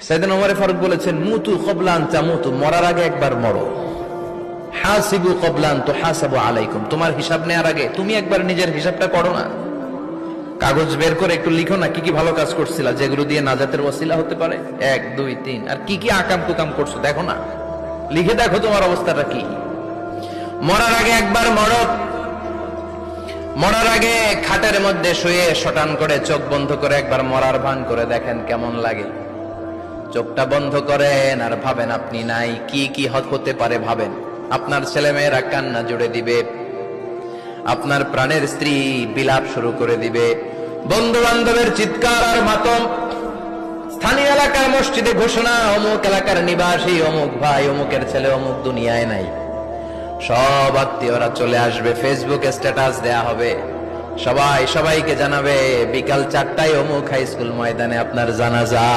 সাইয়েদনা ওমর ফারুক বলেছেন, মুতু ক্বাবলা আন তামুতু, মরার আগে একবার মরো। হাসিবু ক্বাবলা আন তুহাসাবু আলাইকুম, তোমার হিসাব নেওয়ার আগে তুমি একবার নিজের হিসাবটা করো না। কাগজ বের করে একটু লিখো না কি কি ভালো কাজ করছিলা, যেগুলো দিয়ে নাজাতের ওসিলা হতে পারে, 1 2 3, আর কি কি আকাম কুকাম করছো দেখো না, লিখে দেখো তোমার অবস্থাটা কি। মরার আগে একবার মরো। মরার আগে খাটের মধ্যে শুয়ে শটান করে চোখ বন্ধ করে একবার মরার ভান করে দেখেন কেমন লাগে। চোখটা বন্ধ করেন আর ভাবেন আপনি নাই, কি কি হতে পারে ভাবেন। আপনার ছেলে মেয়েরা কান্না জুড়ে দিবে, আপনার প্রাণের স্ত্রী বিলাপ শুরু করে দিবে, বন্ধু বান্ধবের চিৎকার আর মাতম, স্থানীয় এলাকার মসজিদে ঘোষণা, অমুক এলাকার নিবাসী অমুক ভাই অমুকের ছেলে অমুক দুনিয়ায় নাই। সব আত্মীয়রা চলে আসবে, ফেসবুকে স্ট্যাটাস দেয়া হবে, সবাই সবাইকে জানাবে বিকাল 4টায় অমুক হাই স্কুল ময়দানে আপনার জানাজা।